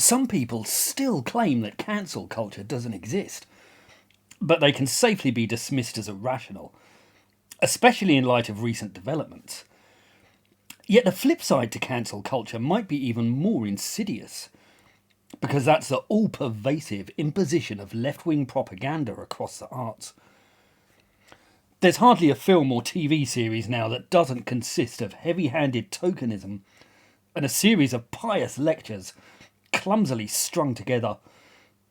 Some people still claim that cancel culture doesn't exist, but they can safely be dismissed as irrational, especially in light of recent developments. Yet the flip side to cancel culture might be even more insidious, because that's the all-pervasive imposition of left-wing propaganda across the arts. There's hardly a film or TV series now that doesn't consist of heavy-handed tokenism and a series of pious lectures clumsily strung together,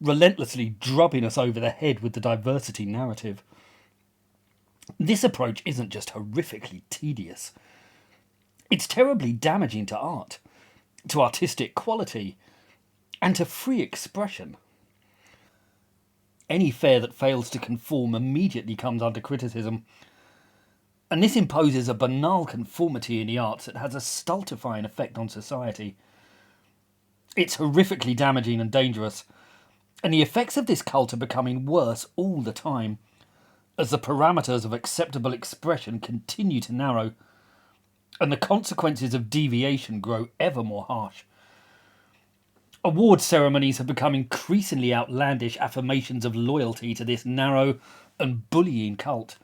relentlessly drubbing us over the head with the diversity narrative. This approach isn't just horrifically tedious. It's terribly damaging to art, to artistic quality, and to free expression. Any fare that fails to conform immediately comes under criticism, and this imposes a banal conformity in the arts that has a stultifying effect on society. It's horrifically damaging and dangerous, and the effects of this cult are becoming worse all the time, as the parameters of acceptable expression continue to narrow, and the consequences of deviation grow ever more harsh. Award ceremonies have become increasingly outlandish affirmations of loyalty to this narrow and bullying cult,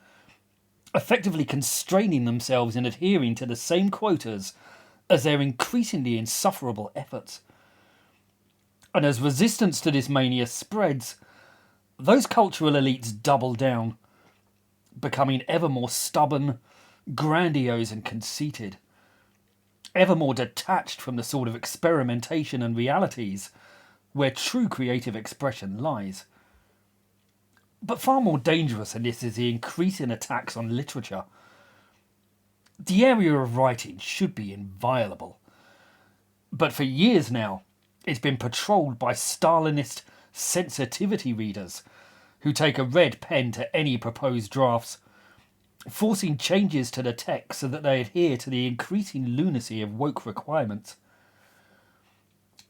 effectively constraining themselves in adhering to the same quotas as their increasingly insufferable efforts. And as resistance to this mania spreads, those cultural elites double down, becoming ever more stubborn, grandiose and conceited, ever more detached from the sort of experimentation and realities where true creative expression lies. But far more dangerous than this is the increasing attacks on literature. The area of writing should be inviolable, but for years now it's been patrolled by Stalinist sensitivity readers who take a red pen to any proposed drafts, forcing changes to the text so that they adhere to the increasing lunacy of woke requirements.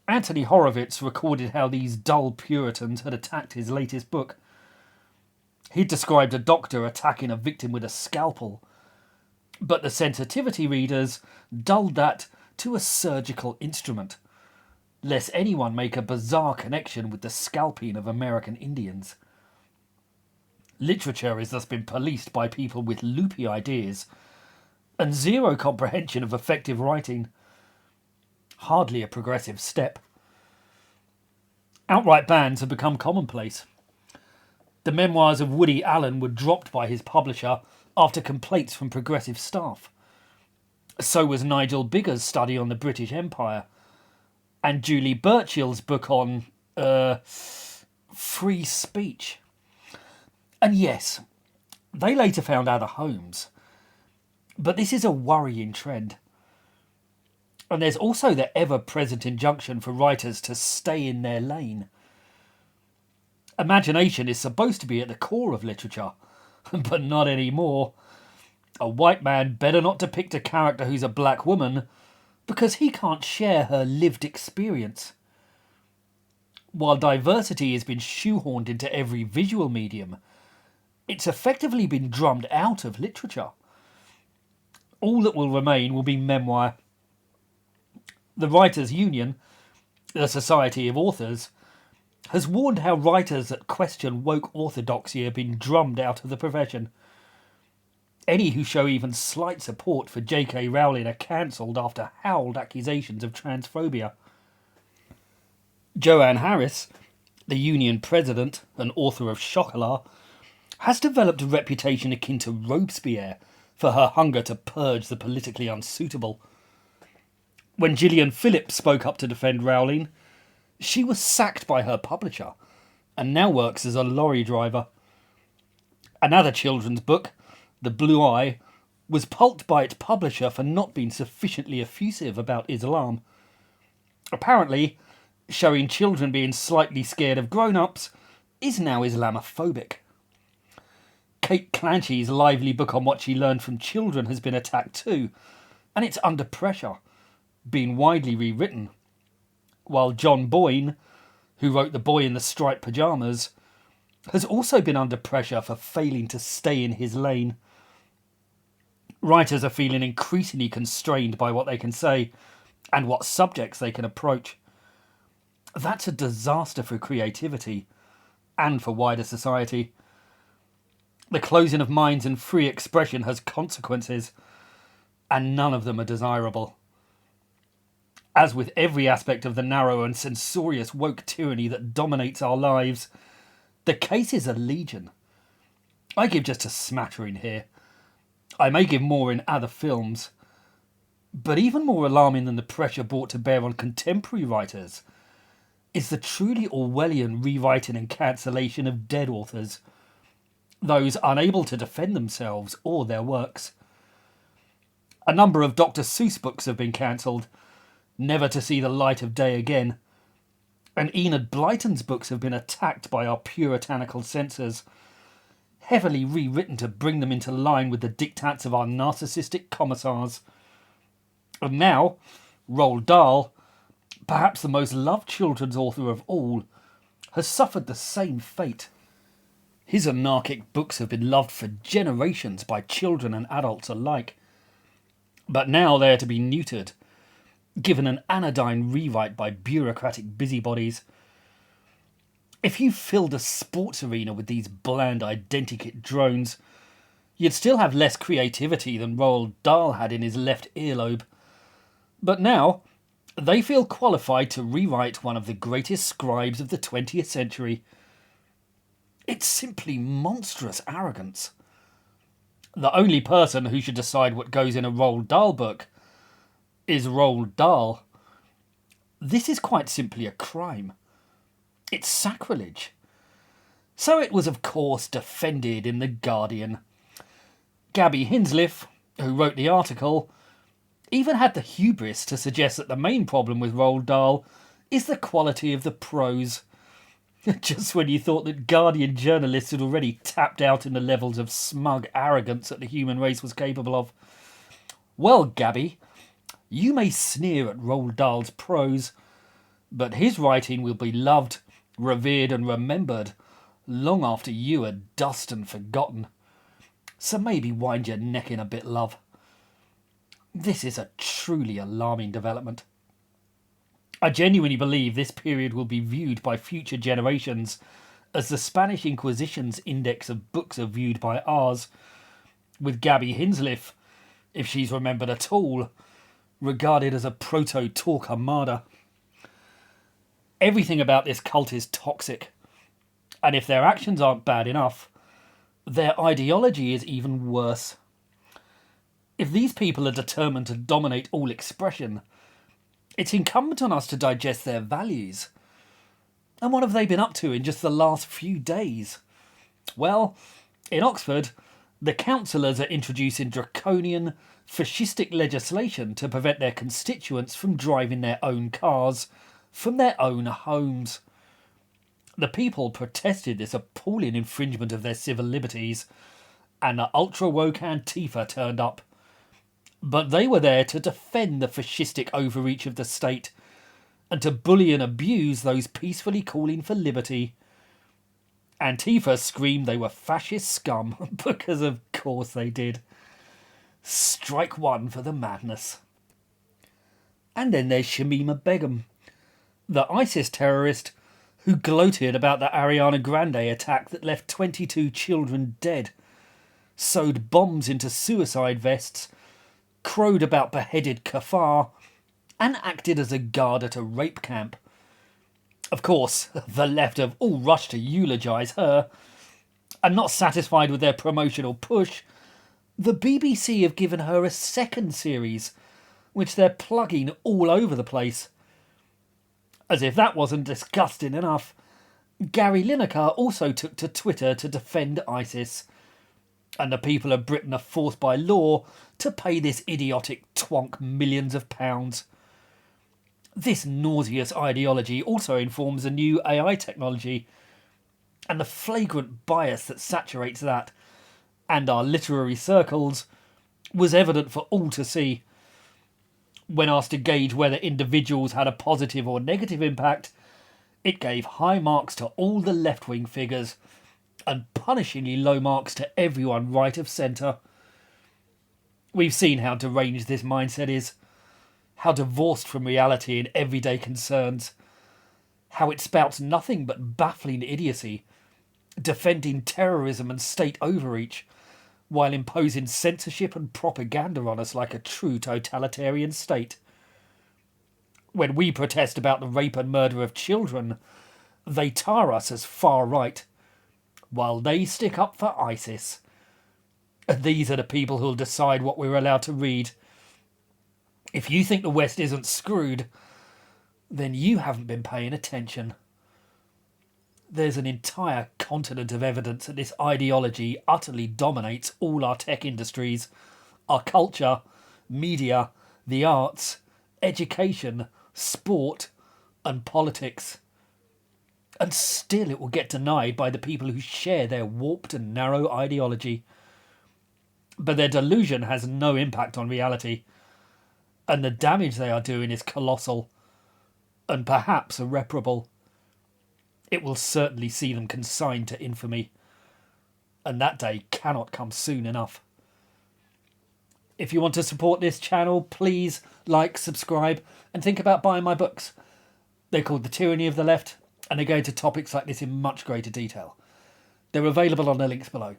Anthony Horowitz recorded how these dull Puritans had attacked his latest book. He described a doctor attacking a victim with a scalpel, but the sensitivity readers dulled that to a surgical instrument, lest anyone make a bizarre connection with the scalping of American Indians. Literature has thus been policed by people with loopy ideas and zero comprehension of effective writing. Hardly a progressive step. Outright bans have become commonplace. The memoirs of Woody Allen were dropped by his publisher after complaints from progressive staff. So was Nigel Biggar's study on the British Empire, and Julie Burchill's book on free speech. And yes, they later found other homes, but this is a worrying trend. And there's also the ever-present injunction for writers to stay in their lane. Imagination is supposed to be at the core of literature, but not anymore. A white man better not depict a character who's a black woman because he can't share her lived experience. While diversity has been shoehorned into every visual medium, it's effectively been drummed out of literature. All that will remain will be memoir. The Writers' Union, the Society of Authors, has warned how writers that question woke orthodoxy have been drummed out of the profession. Any who show even slight support for J.K. Rowling are cancelled after howled accusations of transphobia. Joanne Harris, the union president and author of Chocolat, has developed a reputation akin to Robespierre for her hunger to purge the politically unsuitable. When Gillian Phillips spoke up to defend Rowling, she was sacked by her publisher and now works as a lorry driver. Another children's book, The Blue Eye, was pulped by its publisher for not being sufficiently effusive about Islam. Apparently, showing children being slightly scared of grown-ups is now Islamophobic. Kate Clancy's lively book on what she learned from children has been attacked too, and it's under pressure, being widely rewritten. While John Boyne, who wrote The Boy in the Striped Pyjamas, has also been under pressure for failing to stay in his lane. Writers are feeling increasingly constrained by what they can say and what subjects they can approach. That's a disaster for creativity and for wider society. The closing of minds and free expression has consequences, and none of them are desirable. As with every aspect of the narrow and censorious woke tyranny that dominates our lives, the cases are legion. I give just a smattering here. I may give more in other films. But even more alarming than the pressure brought to bear on contemporary writers is the truly Orwellian rewriting and cancellation of dead authors, those unable to defend themselves or their works. A number of Dr. Seuss books have been cancelled, never to see the light of day again, and Enid Blyton's books have been attacked by our puritanical censors, heavily rewritten to bring them into line with the diktats of our narcissistic commissars. And now, Roald Dahl, perhaps the most loved children's author of all, has suffered the same fate. His anarchic books have been loved for generations by children and adults alike. But now they are to be neutered, given an anodyne rewrite by bureaucratic busybodies. If you filled a sports arena with these bland identikit drones, you'd still have less creativity than Roald Dahl had in his left earlobe. But now, they feel qualified to rewrite one of the greatest scribes of the 20th century. It's simply monstrous arrogance. The only person who should decide what goes in a Roald Dahl book is Roald Dahl. This is quite simply a crime. It's sacrilege. So it was, of course, defended in The Guardian. Gabbyhinsliff, who wrote the article, even had the hubris to suggest that the main problem with Roald Dahl is the quality of the prose. Just when you thought that Guardian journalists had already tapped out in the levels of smug arrogance that the human race was capable of. Well, Gabby, you may sneer at Roald Dahl's prose, but his writing will be loved, revered and remembered long after you are dust and forgotten. So maybe wind your neck in a bit, love. This is a truly alarming development. I genuinely believe this period will be viewed by future generations as the Spanish Inquisition's index of books are viewed by ours, with Gabbyhinsliff, if she's remembered at all, regarded as a proto-Torquemada. Everything about this cult is toxic, and if their actions aren't bad enough, their ideology is even worse. If these people are determined to dominate all expression, it's incumbent on us to digest their values. And what have they been up to in just the last few days? Well, in Oxford, the councillors are introducing draconian, fascistic legislation to prevent their constituents from driving their own cars from their own homes. The people protested this appalling infringement of their civil liberties, and the ultra-woke Antifa turned up. But they were there to defend the fascistic overreach of the state and to bully and abuse those peacefully calling for liberty. Antifa screamed they were fascist scum, because of course they did. Strike one for the madness. And then there's Shamima Begum, the ISIS terrorist who gloated about the Ariana Grande attack that left 22 children dead, sewed bombs into suicide vests, crowed about beheaded kafar, and acted as a guard at a rape camp. Of course, the left have all rushed to eulogise her, and not satisfied with their promotional push, the BBC have given her a second series, which they're plugging all over the place. As if that wasn't disgusting enough, Gary Lineker also took to Twitter to defend ISIS, and the people of Britain are forced by law to pay this idiotic twonk millions of pounds. This nauseous ideology also informs the new AI technology, and the flagrant bias that saturates that, and our literary circles, was evident for all to see. When asked to gauge whether individuals had a positive or negative impact, it gave high marks to all the left-wing figures, and punishingly low marks to everyone right of centre. We've seen how deranged this mindset is, how divorced from reality in everyday concerns. how it spouts nothing but baffling idiocy, defending terrorism and state overreach, while imposing censorship and propaganda on us like a true totalitarian state. When we protest about the rape and murder of children, they tar us as far right, while they stick up for ISIS. And these are the people who'll decide what we're allowed to read. If you think the West isn't screwed, then you haven't been paying attention. There's an entire continent of evidence that this ideology utterly dominates all our tech industries, our culture, media, the arts, education, sport, and politics. And still it will get denied by the people who share their warped and narrow ideology. But their delusion has no impact on reality, and the damage they are doing is colossal, and perhaps irreparable. It will certainly see them consigned to infamy, and that day cannot come soon enough. If you want to support this channel, please like, subscribe, and think about buying my books. They're called The Tyranny of the Left, and they go into topics like this in much greater detail. They're available on the links below.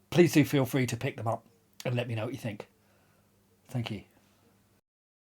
Please do feel free to pick them up and let me know what you think. Thank you.